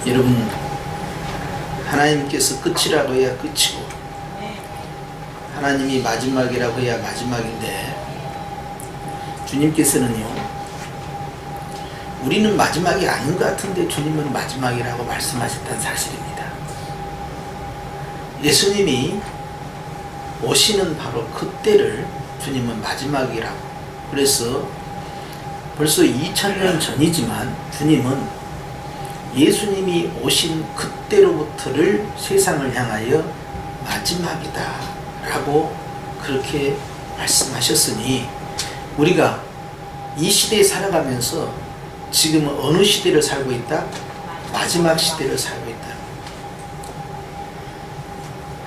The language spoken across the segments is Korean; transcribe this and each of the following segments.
여러분, 하나님께서 끝이라고 해야 끝이고 하나님이 마지막이라고 해야 마지막인데, 주님께서는요, 우리는 마지막이 아닌 것 같은데 주님은 마지막이라고 말씀하셨다는 사실입니다. 예수님이 오시는 바로 그때를 주님은 마지막이라고, 그래서 벌써 2000년 전이지만 주님은 예수님이 오신 그때로부터를 세상을 향하여 마지막이다 라고 그렇게 말씀하셨으니, 우리가 이 시대에 살아가면서 지금은 어느 시대를 살고 있다? 마지막 시대를 살고 있다.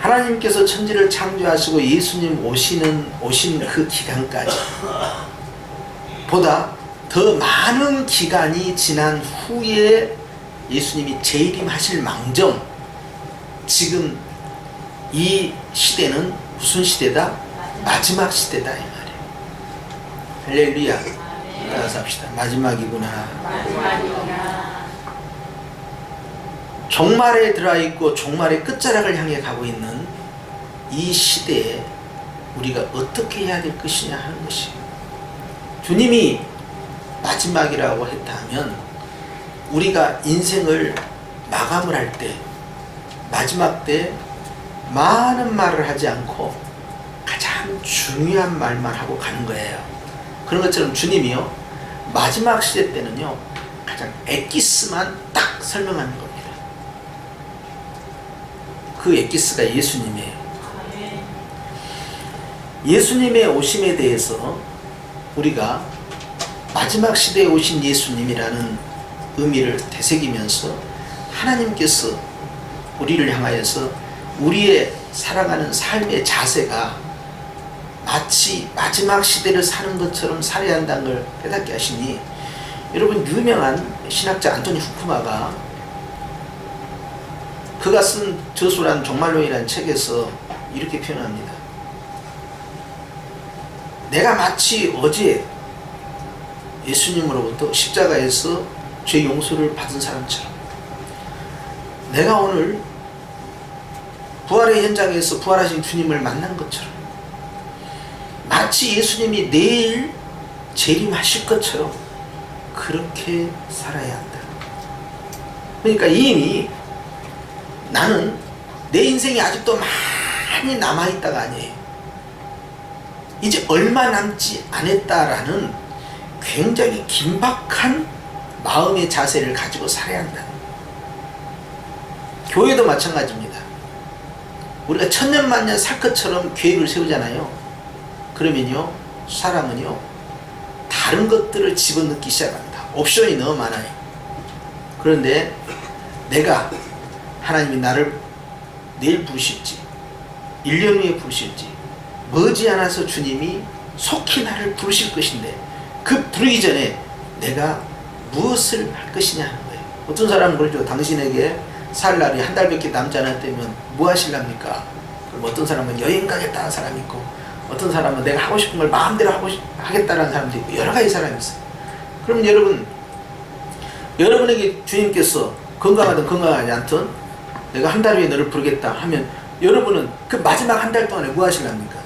하나님께서 천지를 창조하시고 예수님 오신 그 기간까지 보다 더 많은 기간이 지난 후에 예수님이 재림하실 망정, 지금 이 시대는 무슨 시대다? 마지막 시대다 이 말이에요. 할렐루야. 따라서 합시다. 마지막이구나. 종말에 들어있고 종말의 끝자락을 향해 가고 있는 이 시대에 우리가 어떻게 해야 될 것이냐 하는 것이, 주님이 마지막이라고 했다면 우리가 인생을 마감을 할 때, 마지막 때 많은 말을 하지 않고 가장 중요한 말만 하고 가는 거예요. 그런 것처럼 주님이요, 마지막 시대 때는요, 가장 엑기스만 딱 설명하는 겁니다. 그 엑기스가 예수님이에요. 예수님의 오심에 대해서 우리가 마지막 시대에 오신 예수님이라는 의미를 되새기면서 하나님께서 우리를 향하여서 우리의 살아가는 삶의 자세가 마치 마지막 시대를 사는 것처럼 살아야 한다는 걸 깨닫게 하시니, 여러분, 유명한 신학자 안토니 후쿠마가 그가 쓴 저수란 종말론이라는 책에서 이렇게 표현합니다. 내가 마치 어제 예수님으로부터 십자가에서 죄 용서를 받은 사람처럼, 내가 오늘 부활의 현장에서 부활하신 주님을 만난 것처럼, 마치 예수님이 내일 재림하실 것처럼 그렇게 살아야 한다. 그러니까 이미 나는 내 인생이 아직도 많이 남아있다가 아니에요. 이제 얼마 남지 않았다라는 굉장히 긴박한 마음의 자세를 가지고 살아야 한다. 교회도 마찬가지입니다. 우리가 천년만년 살 것처럼 계획을 세우잖아요. 그러면요, 사람은요, 다른 것들을 집어넣기 시작합니다. 옵션이 너무 많아요. 그런데 내가, 하나님이 나를 내일 부르실지 1년 후에 부르실지 머지않아서 주님이 속히 나를 부르실 것인데, 그 부르기 전에 내가 무엇을 할 것이냐 하는 거예요. 어떤 사람은 그러죠. 당신에게 살 날이 한 달밖에 남지 않았다면 뭐 하실랍니까? 그럼 어떤 사람은 여행 가겠다는 사람이 있고, 어떤 사람은 내가 하고 싶은 걸 마음대로 하겠다는 사람도 있고, 여러 가지 사람이 있어요. 그럼 여러분에게 주님께서 건강하든 건강하지 않든 내가 한 달 후에 너를 부르겠다 하면, 여러분은 그 마지막 한 달 동안에 뭐 하실랍니까?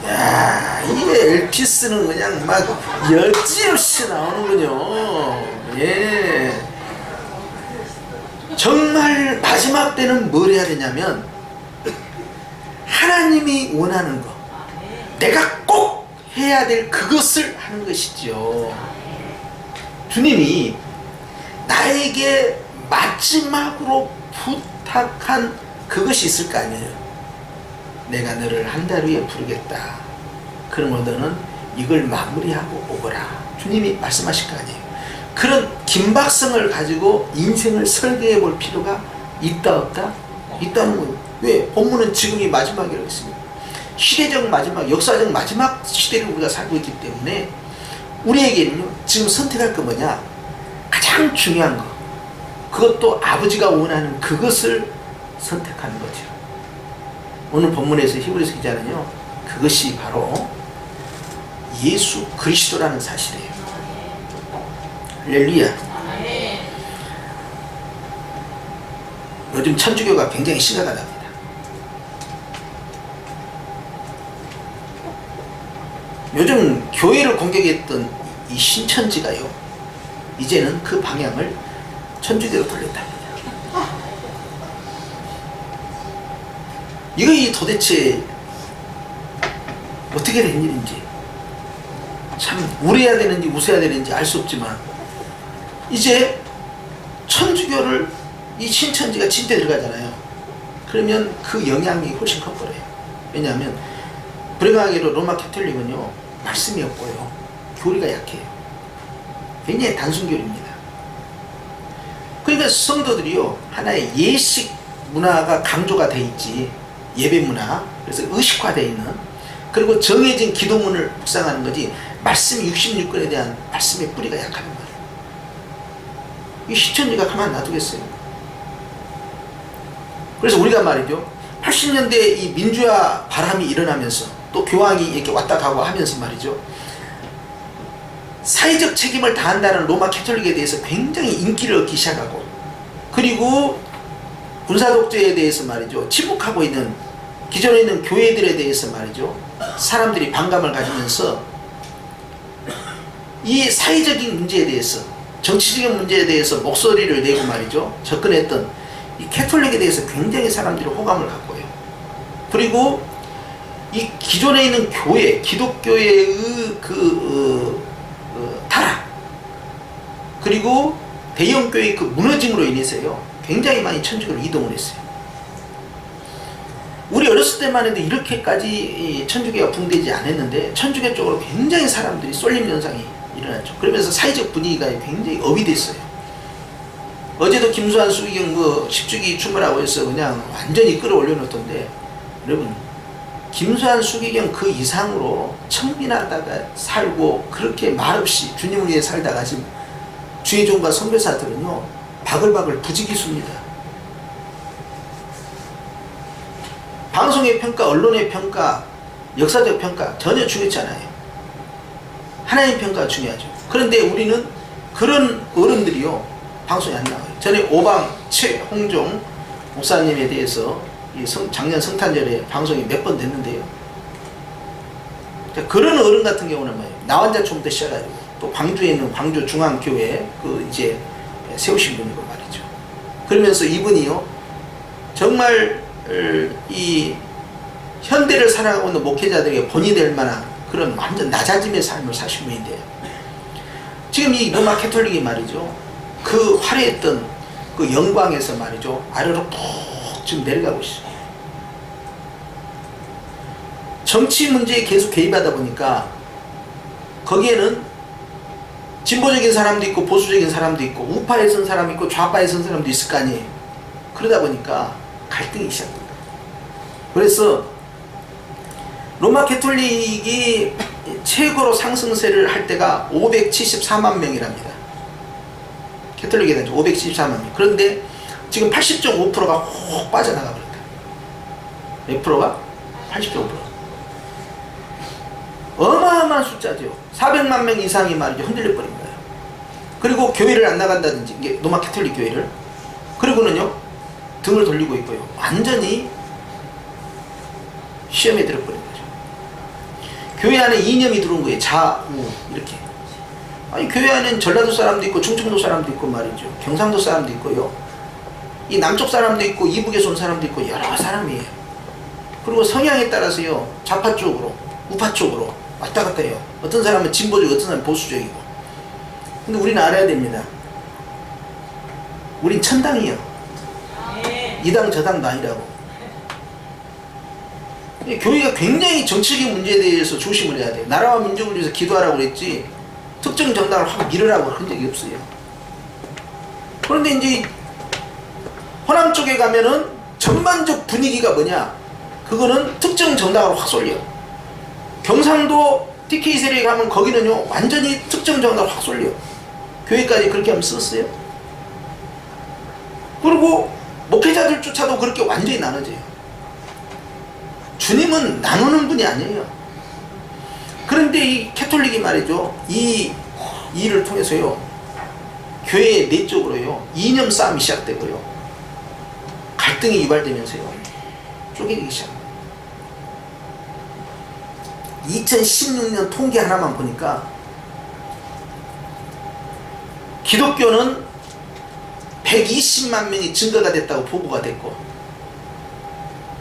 야, 이게 엘피스는 그냥 막 여지없이 나오는군요. 예. 정말 마지막 때는 뭘 해야 되냐면, 하나님이 원하는 거, 내가 꼭 해야 될 그것을 하는 것이죠. 주님이 나에게 마지막으로 부탁한 그것이 있을 거 아니에요. 내가 너를 한 달 후에 부르겠다. 그러면 너는 이걸 마무리하고 오거라. 주님이 말씀하실 거 아니에요. 그런 긴박성을 가지고 인생을 설계해 볼 필요가 있다 없다? 있다는 거예요. 왜? 본문은 지금이 마지막이라고 했습니다. 시대적 마지막, 역사적 마지막 시대를 우리가 살고 있기 때문에 우리에게는요, 지금 선택할 거 뭐냐? 가장 중요한 거, 그것도 아버지가 원하는 그것을 선택하는 거죠. 오늘 본문에서 히브리서 기자는요, 그것이 바로 예수 그리스도라는 사실이에요. 할렐루야. 요즘 천주교가 굉장히 심각하답니다. 요즘 교회를 공격했던 이 신천지가요, 이제는 그 방향을 천주교로 돌렸답니다. 이거 도대체 어떻게 된 일인지, 참 우려해야 되는지 웃어야 되는지 알 수 없지만, 이제 천주교를 이 신천지가 진대 들어가잖아요. 그러면 그 영향이 훨씬 커버려요. 왜냐하면 불행하게도 로마 캐톨릭은요, 말씀이 없고요, 교리가 약해요. 굉장히 단순교리입니다. 그러니까 성도들이요, 하나의 예식 문화가 강조가 돼 있지, 예배 문화, 그래서 의식화되어 있는, 그리고 정해진 기도문을 묵상하는 거지, 말씀 66권에 대한 말씀의 뿌리가 약하단 말이에요. 이 신천지가 가만 놔두겠어요? 그래서 우리가 말이죠, 80년대 이 민주화 바람이 일어나면서, 또 교황이 이렇게 왔다 가고 하면서 말이죠, 사회적 책임을 다한다는 로마 캐톨릭에 대해서 굉장히 인기를 얻기 시작하고, 그리고 군사독재에 대해서 말이죠, 침묵하고 있는 기존에 있는 교회들에 대해서 말이죠, 사람들이 반감을 가지면서 이 사회적인 문제에 대해서, 정치적인 문제에 대해서 목소리를 내고 말이죠, 접근했던 이 캐톨릭에 대해서 굉장히 사람들이 호감을 갖고요. 그리고 이 기존에 있는 교회, 기독교의 타락, 그리고 대형교회의 그 무너짐으로 인해서요, 굉장히 많이 천주교로 이동을 했어요. 우리 어렸을 때만 해도 이렇게까지 천주교가 붕대지 않았는데, 천주교 쪽으로 굉장히 사람들이 쏠림 현상이 일어났죠. 그러면서 사회적 분위기가 굉장히 업이 됐어요. 어제도 김수환 수기경 10주기 추모라고 해서 그냥 완전히 끌어올려 놓던데, 여러분, 김수환 수기경 그 이상으로 청빈하다가 살고, 그렇게 말없이 주님을 위해 살다가 지금 주의 종과 선교사들은요, 바글바글 부지기수입니다. 방송의 평가, 언론의 평가, 역사적 평가 전혀 중요치 않아요. 하나님 평가가 중요하죠. 그런데 우리는 그런 어른들이요, 방송에 안 나와요. 전에 오방 최홍종 목사님에 대해서 작년 성탄절에 방송이 몇 번 됐는데요, 그런 어른 같은 경우는 뭐예요, 나환자총부터 시작해가지고 또 광주에 있는 광주 중앙교회 이제 세우신 분이고 말이죠. 그러면서 이분이요, 정말 이 현대를 살아가고 있는 목회자들에게 본이 될 만한 그런 완전 낮아짐의 삶을 사신 분인데, 지금 이 로마 캐톨릭이 말이죠, 그 화려했던 그 영광에서 말이죠, 아래로 푹 지금 내려가고 있어요. 정치 문제에 계속 개입하다 보니까 거기에는 진보적인 사람도 있고 보수적인 사람도 있고 우파에 선 사람도 있고 좌파에 선 사람도 있을 거 아니에요. 그러다 보니까 갈등이 시작됩니다. 그래서 로마 캐톨릭이 최고로 상승세를 할 때가 574만 명이랍니다. 캐톨릭에 대한 574만 명. 그런데 지금 80.5%가 혹 빠져나가 버렸다. 몇 프로가? 80.5%. 어마어마한 숫자죠. 400만 명 이상이 말이죠, 흔들려 버린 거예요. 그리고 교회를 안 나간다든지, 이게 로마 캐톨릭 교회를, 그리고는요 등을 돌리고 있고요, 완전히 시험에 들어버린 거죠. 교회 안에 이념이 들어온 거예요. 좌우 이렇게. 아니, 교회 안에는 전라도 사람도 있고 충청도 사람도 있고 말이죠, 경상도 사람도 있고요, 이 남쪽 사람도 있고 이북에서 온 사람도 있고 여러 사람이에요. 그리고 성향에 따라서요, 좌파 쪽으로 우파 쪽으로 왔다 갔다 해요. 어떤 사람은 진보적, 어떤 사람은 보수적이고. 근데 우리는 알아야 됩니다. 우린 천당이요. 이당 저당 나이라고. 교회가 굉장히 정치적인 문제에 대해서 조심을 해야 돼요. 나라와 민족을 위해서 기도하라고 그랬지, 특정 정당을 확 밀으라고 한 적이 없어요. 그런데 이제 호남 쪽에 가면은 전반적 분위기가 뭐냐, 그거는 특정 정당으로 확 쏠려. 경상도 TK 세력에 가면 거기는요, 완전히 특정 정당으로 확 쏠려. 교회까지 그렇게 하면 썼어요. 그리고 목회자들조차도 그렇게 완전히 나눠져요. 주님은 나누는 분이 아니에요. 그런데 이 캐톨릭이 말이죠, 이 일을 통해서요, 교회 내적으로요 이념 싸움이 시작되고요 갈등이 유발되면서요 쪼개지기 시작합니다. 2016년 통계 하나만 보니까 기독교는 120만 명이 증가가 됐다고 보고가 됐고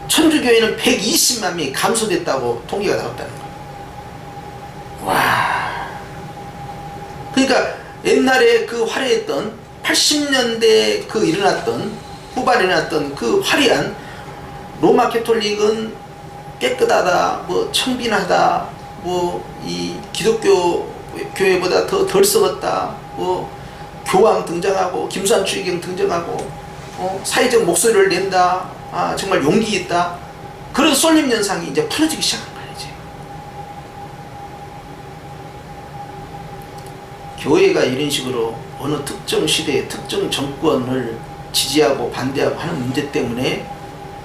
천주교회는 120만 명이 감소됐다고 통계가 나왔다는 거예요. 와, 그러니까 옛날에 그 화려했던 80년대 그 일어났던 후반에 일어났던 그 화려한 로마 캐톨릭은 깨끗하다, 뭐 청빈하다, 뭐 이 기독교 교회보다 더 덜 썩었다, 뭐 교황 등장하고 김수환 추기경 등장하고 사회적 목소리를 낸다, 아 정말 용기 있다, 그런 쏠림 현상이 이제 풀어지기 시작한 거예요. 이제 교회가 이런 식으로 어느 특정 시대의 특정 정권을 지지하고 반대하고 하는 문제 때문에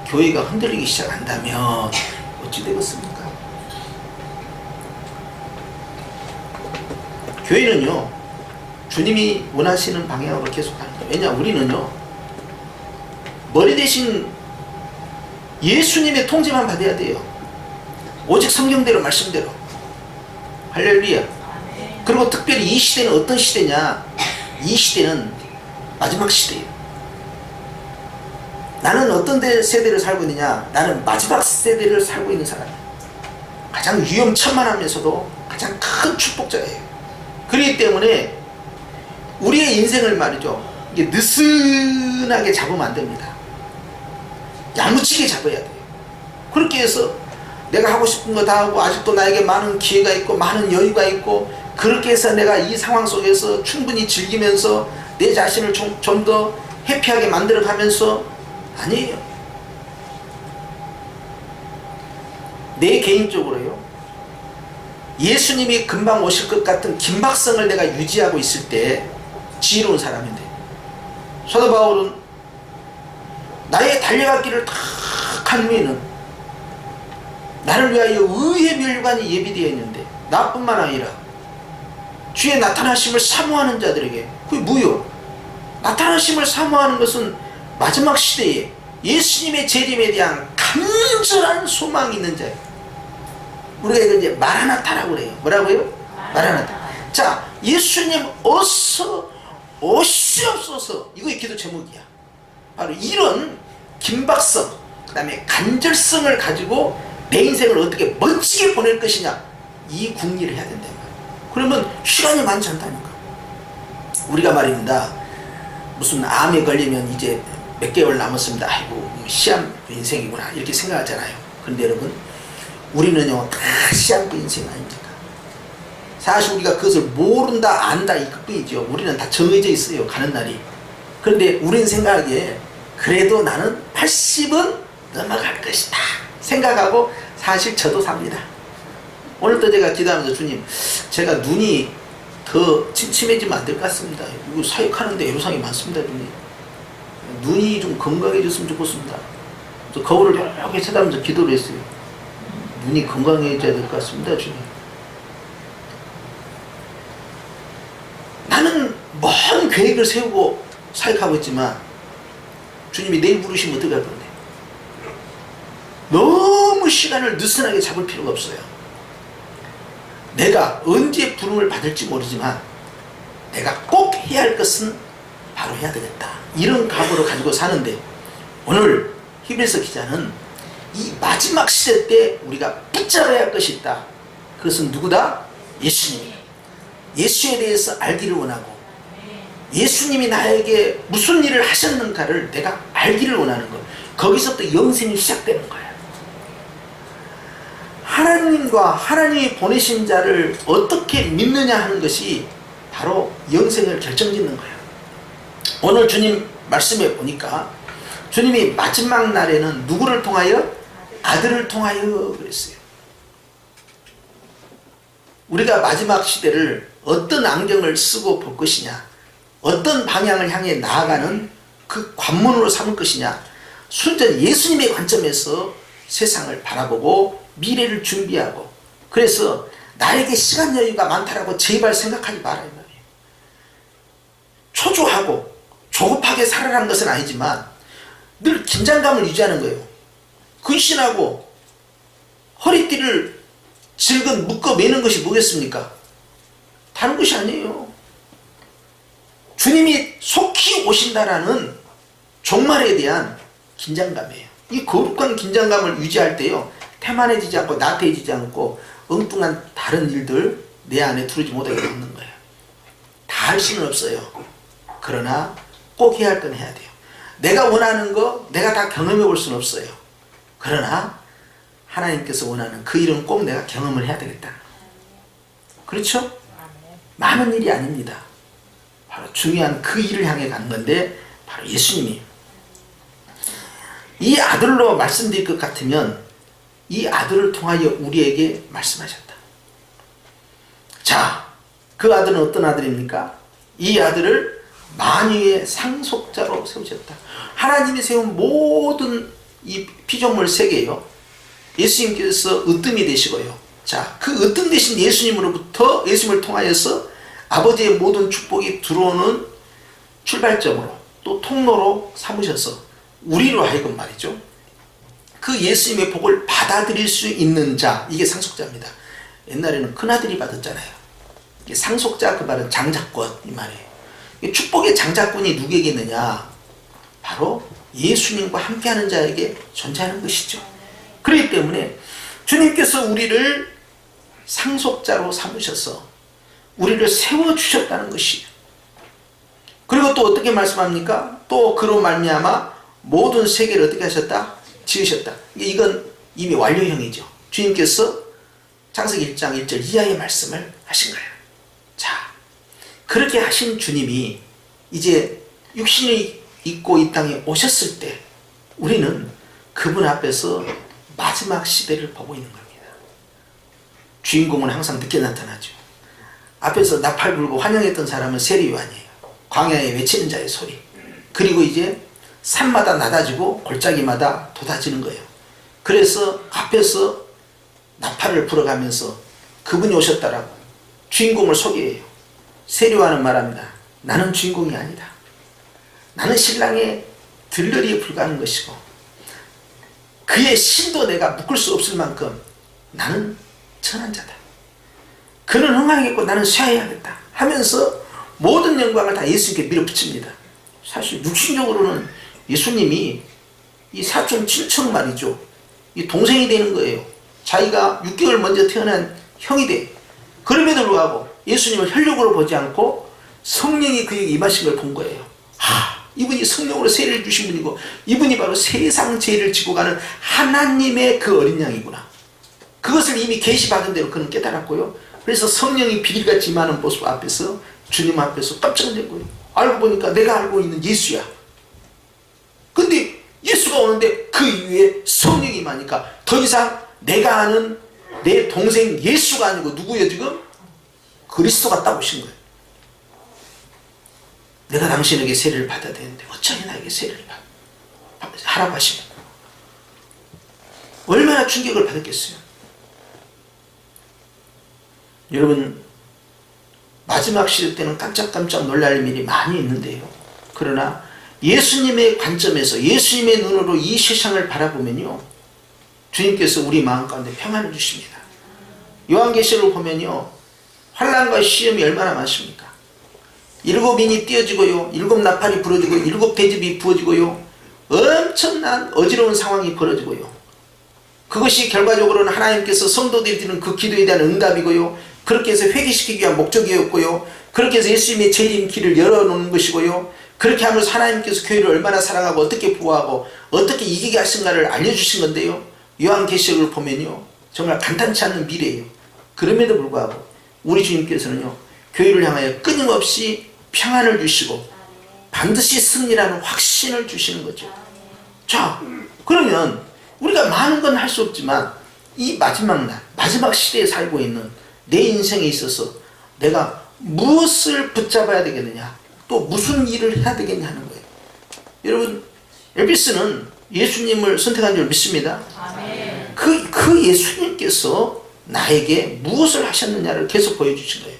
교회가 흔들리기 시작한다면 어찌 되겠습니까? 교회는요 주님이 원하시는 방향으로 계속 가는 거예요. 왜냐, 우리는요 머리 대신 예수님의 통제만 받아야 돼요. 오직 성경대로 말씀대로. 할렐루야. 그리고 특별히 이 시대는 어떤 시대냐, 이 시대는 마지막 시대예요. 나는 어떤 세대를 살고 있느냐, 나는 마지막 세대를 살고 있는 사람이에요. 가장 위험천만하면서도 가장 큰 축복자예요. 그렇기 때문에 우리의 인생을 말이죠, 이게 느슨하게 잡으면 안 됩니다. 야무지게 잡아야 돼요. 그렇게 해서 내가 하고 싶은 거 다 하고 아직도 나에게 많은 기회가 있고 많은 여유가 있고, 그렇게 해서 내가 이 상황 속에서 충분히 즐기면서 내 자신을 좀 더 해피하게 만들어 가면서, 아니에요. 내 개인적으로요 예수님이 금방 오실 것 같은 긴박성을 내가 유지하고 있을 때 지혜로운 사람인데, 사도 바울은 나의 달려갈 길을 다 간 후에는 나를 위하여 의의 멸관이 예비되어 있는데, 나뿐만 아니라 주의 나타나심을 사모하는 자들에게, 그게 뭐요? 나타나심을 사모하는 것은 마지막 시대에 예수님의 재림에 대한 간절한 소망이 있는 자예요. 우리가 이거 이제 마라나타라고 그래요. 뭐라고요? 마라나타. 자, 예수님 어서 오시옵소서, 이거의 기도 제목이야. 바로 이런 긴박성, 그 다음에 간절성을 가지고 내 인생을 어떻게 멋지게 보낼 것이냐, 이 궁리를 해야 된다. 그러면 시간이 많지 않다니까. 우리가 말입니다, 무슨 암에 걸리면 이제 몇 개월 남았습니다, 아이고 시한부 인생이구나, 이렇게 생각하잖아요. 그런데 여러분, 우리는요 다 시한부 인생 아닙니까? 사실 우리가 그것을 모른다 안다 이것뿐이죠. 우리는 다 정해져 있어요, 가는 날이. 그런데 우리는 생각하기에 그래도 나는 80은 넘어갈 것이다 생각하고 사실 저도 삽니다. 오늘도 제가 기도하면서, 주님, 제가 눈이 더 침침해지면 안 될 것 같습니다. 이거 사역하는데 애로사항이 많습니다, 주님. 눈이 좀 건강해졌으면 좋겠습니다. 그래서 거울을 이렇게 쳐다보면서 기도를 했어요. 눈이 건강해져야 될 것 같습니다, 주님. 나는 먼 계획을 세우고 사역하고 있지만 주님이 내일 부르시면 어떻게 할 건데? 너무 시간을 느슨하게 잡을 필요가 없어요. 내가 언제 부름을 받을지 모르지만 내가 꼭 해야 할 것은 바로 해야 되겠다, 이런 각오를 가지고 사는데, 오늘 히브리서 기자는 이 마지막 시대 때 우리가 붙잡아야 할 것이 있다. 그것은 누구다? 예수님. 예수에 대해서 알기를 원하고, 예수님이 나에게 무슨 일을 하셨는가를 내가 알기를 원하는 것. 거기서부터 영생이 시작되는 거예요. 하나님과 하나님이 보내신 자를 어떻게 믿느냐 하는 것이 바로 영생을 결정짓는 거예요. 오늘 주님 말씀에 보니까 주님이 마지막 날에는 누구를 통하여? 아들을 통하여 그랬어요. 우리가 마지막 시대를 어떤 안경을 쓰고 볼 것이냐, 어떤 방향을 향해 나아가는 그 관문으로 삼을 것이냐, 순전 예수님의 관점에서 세상을 바라보고 미래를 준비하고, 그래서 나에게 시간 여유가 많다라고 제발 생각하지 말아요. 초조 안도하고 조급하게 살아가는 것은 아니지만 늘 긴장감을 유지하는 거예요. 근신하고 허리띠를 질근 묶어 매는 것이 뭐겠습니까? 다른 것이 아니에요. 주님이 속히 오신다라는 종말에 대한 긴장감이에요. 이 거룩한 긴장감을 유지할 때요, 태만해지지 않고 나태해지지 않고 엉뚱한 다른 일들 내 안에 들어오지 못하게 막는 거예요. 다 할 수는 없어요. 그러나 꼭 해야 할 건 해야 돼요. 내가 원하는 거 내가 다 경험해 볼 수는 없어요. 그러나 하나님께서 원하는 그 일은 꼭 내가 경험을 해야 되겠다. 그렇죠? 많은 일이 아닙니다. 바로 중요한 그 일을 향해 가는 건데, 바로 예수님이 이 아들로 말씀드릴 것 같으면 이 아들을 통하여 우리에게 말씀하셨다. 자, 그 아들은 어떤 아들입니까? 이 아들을 만유의 상속자로 세우셨다. 하나님이 세운 모든 이 피조물 세계요, 예수님께서 으뜸이 되시고요. 자, 그 으뜸 되신 예수님으로부터, 예수님을 통하여서 아버지의 모든 축복이 들어오는 출발점으로 또 통로로 삼으셔서 우리로 하여금 말이죠, 그 예수님의 복을 받아들일 수 있는 자, 이게 상속자입니다. 옛날에는 큰아들이 받았잖아요. 이게 상속자, 그 말은 장자권, 이 말이에요. 축복의 장자권이 누구에게 있느냐? 바로 예수님과 함께하는 자에게 존재하는 것이죠. 그렇기 때문에 주님께서 우리를 상속자로 삼으셔서 우리를 세워주셨다는 것이에요. 그리고 또 어떻게 말씀합니까? 또 그로 말미암아 모든 세계를 어떻게 하셨다? 지으셨다. 이건 이미 완료형이죠. 주님께서 창세기 1장 1절 이하의 말씀을 하신 거예요. 자, 그렇게 하신 주님이 이제 육신이 있고 이 땅에 오셨을 때 우리는 그분 앞에서 마지막 시대를 보고 있는 겁니다. 주인공은 항상 늦게 나타나죠. 앞에서 나팔 불고 환영했던 사람은 세리요한이에요. 광야에 외치는 자의 소리. 그리고 이제 산마다 낮아지고 골짜기마다 돋아지는 거예요. 그래서 앞에서 나팔을 불어가면서 그분이 오셨다라고 주인공을 소개해요. 세리요한은 말합니다. 나는 주인공이 아니다. 나는 신랑의 들러리에 불과한 것이고 그의 신도 내가 묶을 수 없을 만큼 나는 천한 자다. 그는 흥하겠고 나는 쇠하여야겠다 하면서 모든 영광을 다 예수님께 밀어붙입니다. 사실 육신적으로는 예수님이 이 사촌 친척 말이죠, 이 동생이 되는 거예요. 자기가 6개월 먼저 태어난 형이 돼. 그럼에도 불구하고 예수님을 혈육으로 보지 않고 성령이 그에게 임하신 걸 본 거예요. 이분이 성령으로 세례를 주신 분이고 이분이 바로 세상 죄를 지고 가는 하나님의 그 어린 양이구나. 그것을 이미 계시받은 대로 그는 깨달았고요. 그래서 성령이 비리같이 임하는 모습 앞에서 주님 앞에서 깜짝 놀란 거예요. 알고 보니까 내가 알고 있는 예수야. 근데 예수가 오는데 그 이후에 성령이 임하니까 더 이상 내가 아는 내 동생 예수가 아니고 누구예요 지금? 그리스도가 따오신 거예요. 내가 당신에게 세례를 받아야 되는데 어쩌니 나에게 세례를 하라고 하시면 얼마나 충격을 받았겠어요. 여러분, 마지막 시대 때는 깜짝깜짝 놀랄 일이 많이 있는데요, 그러나 예수님의 관점에서 예수님의 눈으로 이 세상을 바라보면요, 주님께서 우리 마음 가운데 평안을 주십니다. 요한계시록을 보면요, 환난과 시험이 얼마나 많습니까? 7인이 띄어지고요, 7 나팔이 부러지고 7 대접이 부어지고요, 엄청난 어지러운 상황이 벌어지고요, 그것이 결과적으로는 하나님께서 성도들이 드리는 그 기도에 대한 응답이고요, 그렇게 해서 회개시키기 위한 목적이었고요, 그렇게 해서 예수님의 재림 길을 열어놓는 것이고요, 그렇게 하면서 하나님께서 교회를 얼마나 사랑하고 어떻게 보호하고 어떻게 이기게 하신가를 알려주신 건데요, 요한계시록을 보면요 정말 간단치 않은 미래예요. 그럼에도 불구하고 우리 주님께서는요 교회를 향하여 끊임없이 평안을 주시고 반드시 승리라는 확신을 주시는 거죠. 자, 그러면 우리가 많은 건 할 수 없지만 이 마지막 날, 마지막 시대에 살고 있는 내 인생에 있어서 내가 무엇을 붙잡아야 되겠느냐, 또 무슨 일을 해야 되겠냐 하는 거예요. 여러분, 엘비스는 예수님을 선택한 줄 믿습니다. 아멘. 그 예수님께서 나에게 무엇을 하셨느냐를 계속 보여주신 거예요.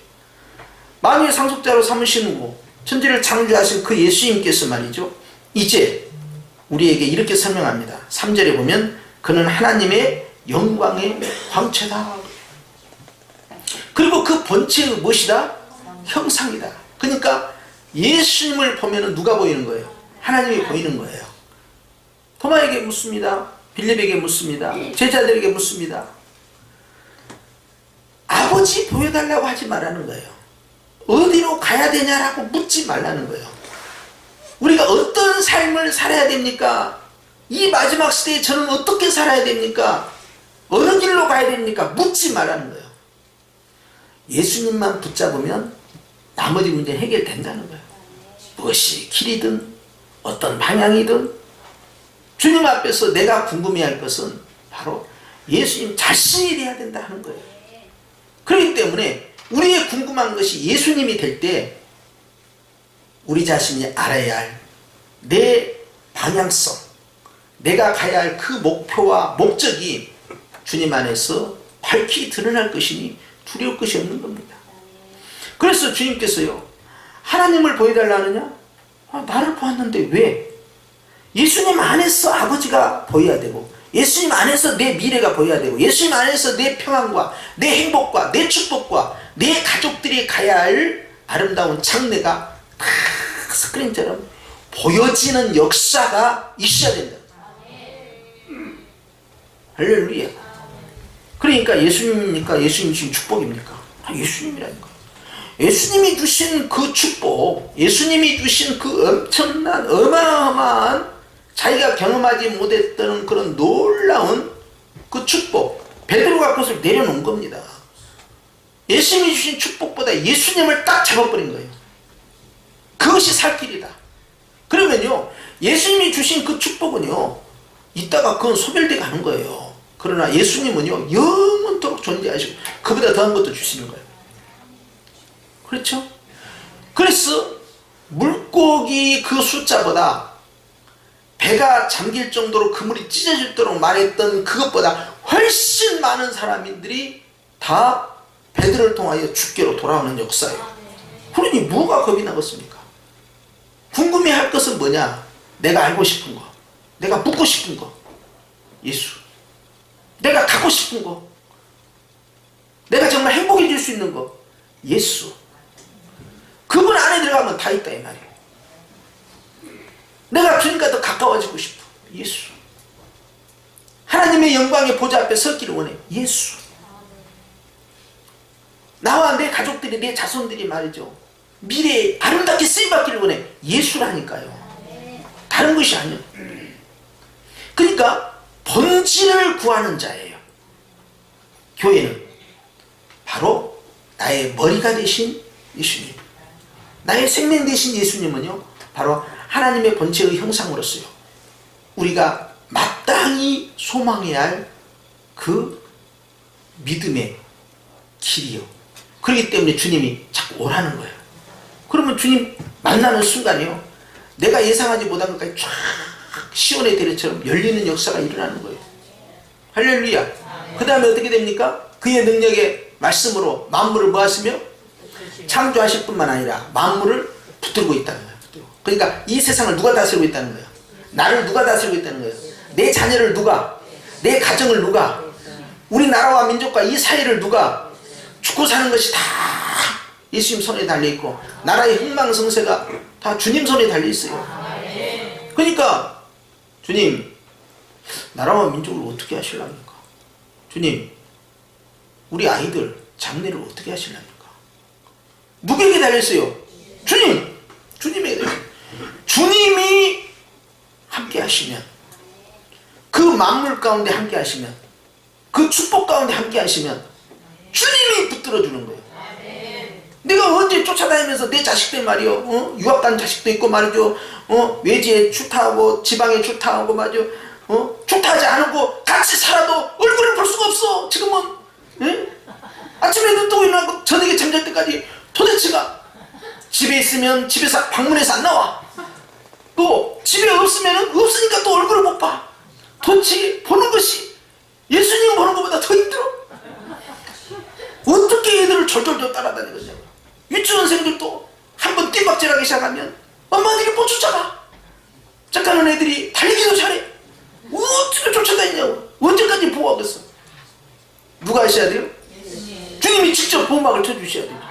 만유의 상속자로 삼으시고 천지를 창조하신 그 예수님께서 말이죠, 이제 우리에게 이렇게 설명합니다. 3절에 보면 그는 하나님의 영광의 광채다. 그리고 그 본체의 무엇이다? 형상이다. 그러니까 예수님을 보면 누가 보이는 거예요? 하나님이 보이는 거예요. 도마에게 묻습니다. 빌립에게 묻습니다. 제자들에게 묻습니다. 아버지 보여달라고 하지 말라는 거예요. 어디로 가야 되냐라고 묻지 말라는 거예요. 우리가 어떤 삶을 살아야 됩니까? 이 마지막 시대에 저는 어떻게 살아야 됩니까? 어느 길로 가야 됩니까? 묻지 말라는 거예요. 예수님만 붙잡으면 나머지 문제는 해결된다는 거예요. 무엇이 길이든 어떤 방향이든 주님 앞에서 내가 궁금해할 것은 바로 예수님 자신이 돼야 된다 하는 거예요. 그렇기 때문에 우리의 궁금한 것이 예수님이 될 때 우리 자신이 알아야 할 내 방향성, 내가 가야 할 그 목표와 목적이 주님 안에서 밝히 드러날 것이니 두려울 것이 없는 겁니다. 그래서 주님께서요, 하나님을 보여달라 하느냐? 나를 보았는데 왜? 예수님 안에서 아버지가 보여야 되고, 예수님 안에서 내 미래가 보여야 되고, 예수님 안에서 내 평안과 내 행복과 내 축복과 내 가족들이 가야 할 아름다운 장래가 다 스크린처럼 보여지는 역사가 있어야 된다. 할렐루야. 그러니까 예수님입니까? 예수님 지금 축복입니까? 예수님이라니까. 예수님이 주신 그 축복, 예수님이 주신 그 엄청난 어마어마한 자기가 경험하지 못했던 그런 놀라운 그 축복, 베드로가 그것을 내려놓은 겁니다. 예수님이 주신 축복보다 예수님을 딱 잡아버린 거예요. 그것이 살 길이다. 그러면요, 예수님이 주신 그 축복은요, 이따가 그건 소멸되게 하는 거예요. 그러나 예수님은요, 영원토록 존재하시고 그보다 더한 것도 주시는 거예요. 그렇죠? 그래서 물고기 그 숫자보다 배가 잠길 정도로 그물이 찢어질 도록 말했던 그것보다 훨씬 많은 사람들이 다 베드로를 통하여 주께로 돌아오는 역사예요. 그러니 뭐가 겁이 나겠습니까? 궁금해할 것은 뭐냐? 내가 알고 싶은 거, 내가 묻고 싶은 거, 예수. 내가 갖고 싶은 거, 내가 정말 행복해질 수 있는 거, 예수. 그분 안에 들어가면 다 있다 이 말이에요. 내가 주님과 더 가까워지고 싶어, 예수. 하나님의 영광의 보좌 앞에 섰기를 원해, 예수. 나와 내 가족들이, 내 자손들이 말이죠, 미래에 아름답게 쓰임받기를 원해, 예수라니까요. 다른 것이 아니에요. 그러니까 본질을 구하는 자예요. 교회는 바로 나의 머리가 되신 예수님, 나의 생명 되신 예수님은요, 바로 하나님의 본체의 형상으로서요, 우리가 마땅히 소망해야 할 그 믿음의 길이요. 그렇기 때문에 주님이 자꾸 오라는 거예요. 그러면 주님 만나는 순간이요, 내가 예상하지 못한 것까지 쫙 시온의 대례처럼 열리는 역사가 일어나는 거예요. 할렐루야. 그 다음에 어떻게 됩니까? 그의 능력의 말씀으로 만물을 뭐 하시며? 창조하실 뿐만 아니라 만물을 붙들고 있다는 거예요. 그러니까 이 세상을 누가 다스리고 있다는 거예요? 나를 누가 다스리고 있다는 거예요? 내 자녀를 누가? 내 가정을 누가? 우리나라와 민족과 이 사회를 누가? 죽고 사는 것이 다 예수님 손에 달려있고, 나라의 흥망성쇠가 다 주님 손에 달려있어요. 그러니까 주님, 나라와 민족을 어떻게 하실랍니까? 주님, 우리 아이들 장래를 어떻게 하실랍니까? 누구에게 달려있어요? 주님! 주님에게 달려있어요. 주님이 함께 하시면, 그 만물 가운데 함께 하시면, 그 축복 가운데 함께 하시면 주님이 붙들어주는 거예요. 내가 언제 쫓아다니면서 내 자식들 말이요, 유학 간 자식도 있고 말이죠, 외지에 출타하고 지방에 출타하고 말이죠, 출타하지 않고 같이 살아도 얼굴을 볼 수가 없어. 지금은 아침에 눈 뜨고 일어나고 저녁에 잠잘 때까지 도대체가 집에 있으면 집에서 방문해서 안 나와. 또 집에 없으면 없으니까 또 얼굴을 못 봐. 도대체 보는 것이 예수님 보는 것보다 더 힘들어. 어떻게 얘들을 졸졸졸 따라다니겠냐고. 유치원생들도 한번 띠박질하기 시작하면 엄마들이 못 쫓아가. 짝가는 애들이 달리기도 잘해. 어떻게 쫓아다니냐고. 언제까지 보호하겠어. 누가 하셔야 돼요? 주님이 직접 보호막을 쳐주셔야 돼요.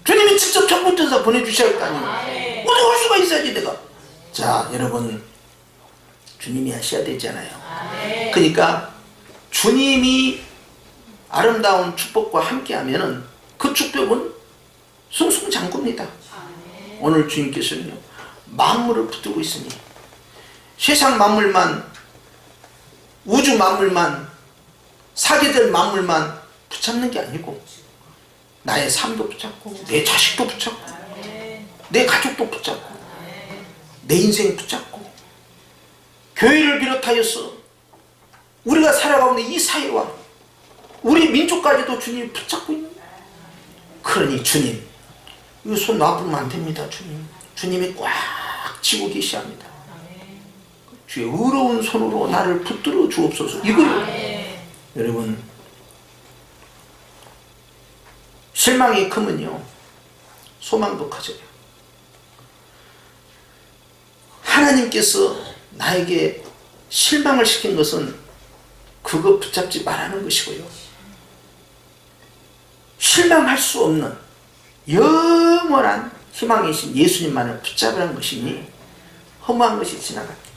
주님이 직접 천군천사 보내주셔야 할 거 아니에요. 어디 올 수가 있어야지 내가. 자, 여러분, 주님이 하셔야 되잖아요. 그러니까 주님이 아름다운 축복과 함께하면은 그 축복은 승승장구입니다. 오늘 주님께서는요, 만물을 붙들고 있으니 세상 만물만, 우주 만물만, 사계절 만물만 붙잡는 게 아니고 나의 삶도 붙잡고 내 자식도 붙잡고 내 가족도 붙잡고 내 인생 붙잡고 교회를 비롯하여서 우리가 살아가는 이 사회와 우리 민족까지도 주님이 붙잡고 있는 거예요. 그러니 주님, 이 손 놔두면 안 됩니다. 주님이 꽉 쥐고 계셔야 합니다. 주의 의로운 손으로 나를 붙들어 주옵소서. 이거요. 여러분, 실망이 크면요 소망도 커져요. 하나님께서 나에게 실망을 시킨 것은 그거 붙잡지 말라는 것이고요, 실망할 수 없는 영원한 희망이신 예수님만을 붙잡으라는 것이니 허무한 것이 지나갑니다.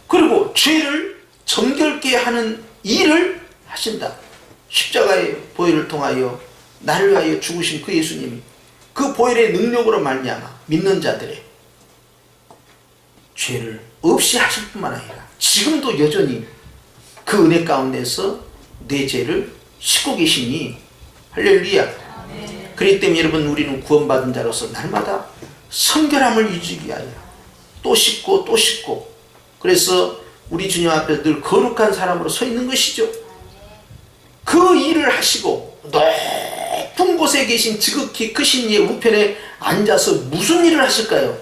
그리고 죄를 정결케 하는 일을 하신다. 십자가의 보혈을 통하여 나를 위하여 죽으신 그 예수님이 그 보혈의 능력으로 말미암아 믿는 자들의 죄를 없이 하실 뿐만 아니라 지금도 여전히 그 은혜 가운데서 내 죄를 씻고 계시니 할렐루야. 그렇기 때문에 여러분, 우리는 구원받은 자로서 날마다 성결함을 유지하기 위하여 또 씻고 또 씻고, 그래서 우리 주님 앞에 늘 거룩한 사람으로 서 있는 것이죠. 그 일을 하시고 높은 곳에 계신 지극히 크신 이의 우편에 앉아서 무슨 일을 하실까요?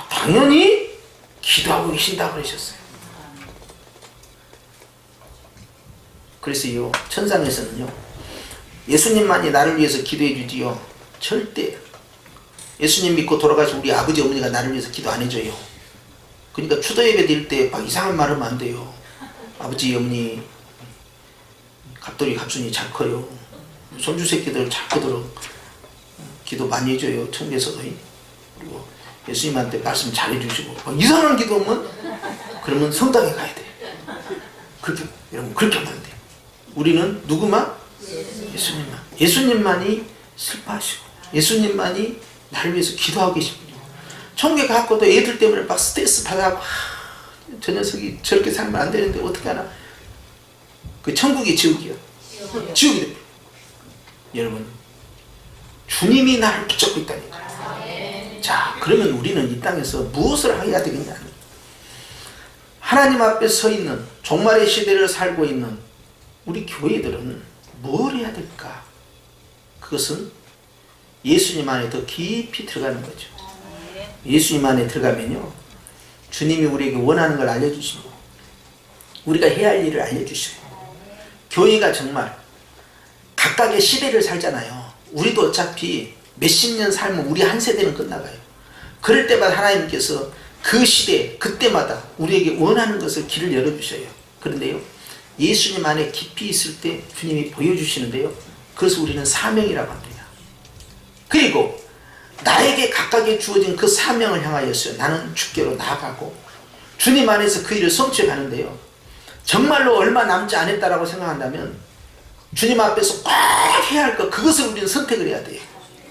당연히 기도하고 계신다고 그러셨어요. 그래서 이 천상에서는요, 예수님만이 나를 위해서 기도해 주지요, 절대 예수님 믿고 돌아가신 우리 아버지 어머니가 나를 위해서 기도 안 해줘요. 그러니까 추도 예배 드릴 때 막 이상한 말 하면 안 돼요. 아버지 어머니 갑돌이 갑순이 잘 커요. 손주 새끼들 잘 크도록 기도 많이 해줘요, 청교에서도. 그리고 예수님한테 말씀 잘 해주시고. 막 이상한 기도하면 그러면 성당에 가야 돼. 그렇게, 여러분, 그렇게 하면 안 돼요. 우리는 누구만? 예수님만. 예수님만이 슬퍼하시고 예수님만이 나를 위해서 기도하고 계십니다. 천국에 갖고도 애들 때문에 막 스트레스 받아가고, 저 녀석이 저렇게 살면 안 되는데 어떻게 하나. 그 천국이 지옥이요. 지옥이 됩니다. 여러분, 주님이 나를 붙잡고 있다니까요. 자, 그러면 우리는 이 땅에서 무엇을 해야 되겠냐. 하나님 앞에 서 있는 종말의 시대를 살고 있는 우리 교회들은 뭘 해야 될까? 그것은 예수님 안에 더 깊이 들어가는 거죠. 예수님 안에 들어가면요, 주님이 우리에게 원하는 걸 알려주시고 우리가 해야 할 일을 알려주시고, 교회가 정말 각각의 시대를 살잖아요. 우리도 어차피 몇십 년 살면 우리 한 세대는 끝나가요. 그럴 때마다 하나님께서 그 시대 그때마다 우리에게 원하는 것을 길을 열어주셔요. 그런데요, 예수님 안에 깊이 있을 때 주님이 보여주시는데요, 그래서 우리는 사명이라고 합니다. 그리고 나에게 각각에 주어진 그 사명을 향하여서 나는 주께로 나아가고 주님 안에서 그 일을 성취해 가는데요, 정말로 얼마 남지 않았다라고 생각한다면 주님 앞에서 꼭 해야 할 것, 그것을 우리는 선택을 해야 돼요.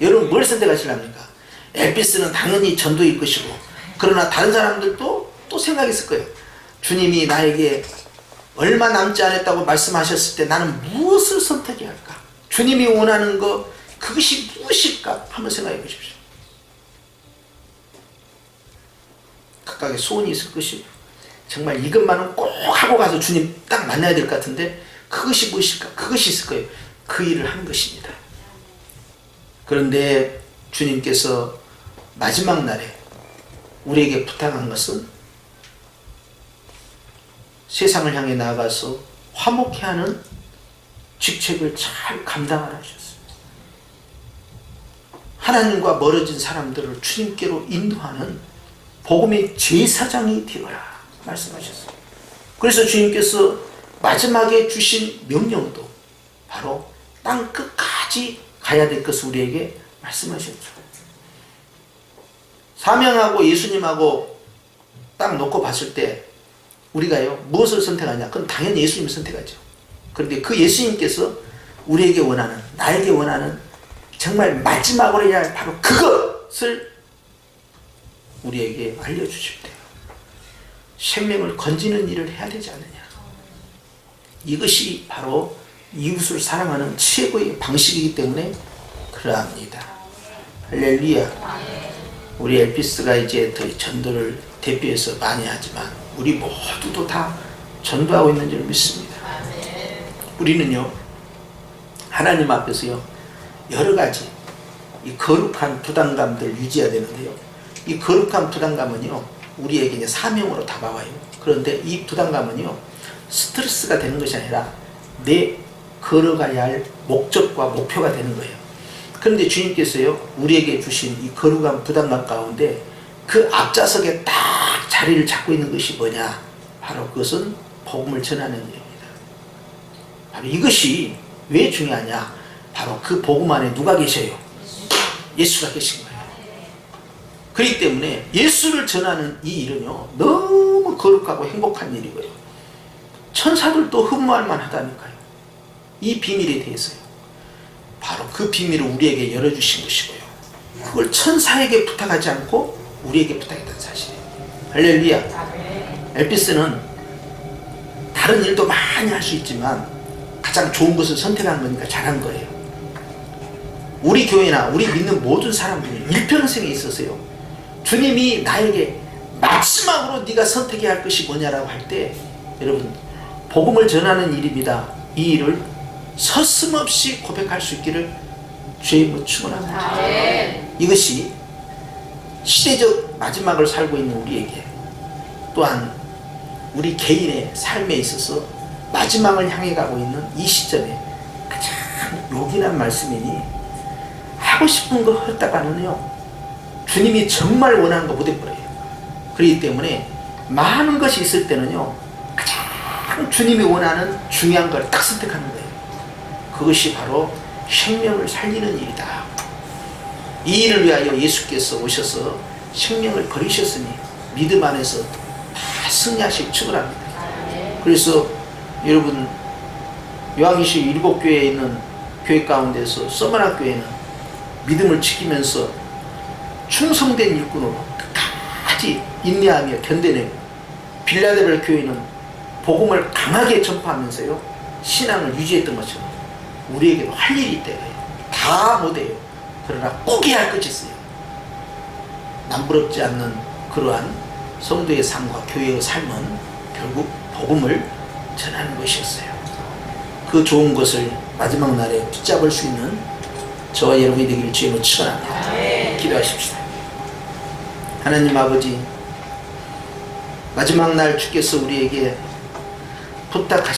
여러분, 뭘 선택하시랍니까? 엘비스는 당연히 전도일 것이고, 그러나 다른 사람들도 또 생각했을 거예요. 주님이 나에게 얼마 남지 않았다고 말씀하셨을 때 나는 무엇을 선택해야 할까? 주님이 원하는 것, 그것이 무엇일까? 한번 생각해 보십시오. 각각의 소원이 있을 것이고, 정말 이것만은 꼭 하고 가서 주님 딱 만나야 될 것 같은데 그것이 무엇일까? 그것이 있을 거예요. 그 일을 하는 것입니다. 그런데 주님께서 마지막 날에 우리에게 부탁한 것은 세상을 향해 나아가서 화목해 하는 직책을 잘 감당하라 하셨어요. 하나님과 멀어진 사람들을 주님께로 인도하는 복음의 제사장이 되어라 말씀하셨어요. 그래서 주님께서 마지막에 주신 명령도 바로 땅 끝까지 가야 될 것을 우리에게 말씀하셨죠. 사명하고 예수님하고 딱 놓고 봤을 때 우리가요 무엇을 선택하냐? 그건 당연히 예수님을 선택하죠. 그런데 그 예수님께서 우리에게 원하는, 나에게 원하는 정말 마지막으로 해야 할 바로 그것을 우리에게 알려주실 때요, 생명을 건지는 일을 해야 되지 않느냐. 이것이 바로 이웃을 사랑하는 최고의 방식이기 때문에 그러합니다. 할렐루야. 우리 엘피스가 이제 더 전도를 대표해서 많이 하지만 우리 모두도 다 전도하고 있는 줄 믿습니다. 우리는요 하나님 앞에서요 여러 가지 이 거룩한 부담감들을 유지해야 되는데요, 이 거룩한 부담감은요 우리에게 이제 사명으로 다가와요. 그런데 이 부담감은요 스트레스가 되는 것이 아니라 내 걸어가야 할 목적과 목표가 되는 거예요. 그런데 주님께서요 우리에게 주신 이 거룩한 부담감 가운데 그 앞좌석에 딱 자리를 잡고 있는 것이 뭐냐? 바로 그것은 복음을 전하는 일입니다. 바로 이것이 왜 중요하냐? 바로 그 복음 안에 누가 계셔요? 예수가 계신 거예요. 그렇기 때문에 예수를 전하는 이 일은요 너무 거룩하고 행복한 일이고요, 천사들도 흠모할 만하다니까요. 이 비밀에 대해서요 바로 그 비밀을 우리에게 열어주신 것이고요, 그걸 천사에게 부탁하지 않고 우리에게 부탁했다는 사실이에요. 할렐루야. 엘피스는 다른 일도 많이 할 수 있지만 가장 좋은 것을 선택한 거니까 잘한 거예요. 우리 교회나 우리 믿는 모든 사람들이 일평생에 있어서요 주님이 나에게 마지막으로 네가 선택해야 할 것이 뭐냐라고 할 때 여러분 복음을 전하는 일입니다. 이 일을 서슴없이 고백할 수 있기를 주의 이름으로 축원합니다. 이것이 시대적 마지막을 살고 있는 우리에게, 또한 우리 개인의 삶에 있어서 마지막을 향해 가고 있는 이 시점에 가장 요긴한 말씀이니, 하고 싶은 거 했다가는요 주님이 정말 원하는 거 못해버려요. 그렇기 때문에 많은 것이 있을 때는요 가장 주님이 원하는 중요한 걸 딱 선택하는 거예요. 그것이 바로 생명을 살리는 일이다. 이 일을 위하여 예수께서 오셔서 생명을 버리셨으니 믿음 안에서 다 승리하시기 축원합니다. 그래서 여러분 요한계시록 7교회에 있는 교회 가운데서 서머나 교회는 믿음을 지키면서 충성된 일꾼으로 끝까지 인내하며 견뎌내고, 빌라델비아 교회는 복음을 강하게 전파하면서요 신앙을 유지했던 것처럼 우리에게도 할 일이 있대요. 다 못해요. 그러나 꼭 해야 할 것이 있어요. 남부럽지 않는 그러한 성도의 삶과 교회의 삶은 결국 복음을 전하는 것이었어요. 그 좋은 것을 마지막 날에 붙잡을 수 있는 저와 여러분이 되기를 주님으로 축원합니다. 기도하십시다. 하나님 아버지, 마지막 날 주께서 우리에게 부탁하신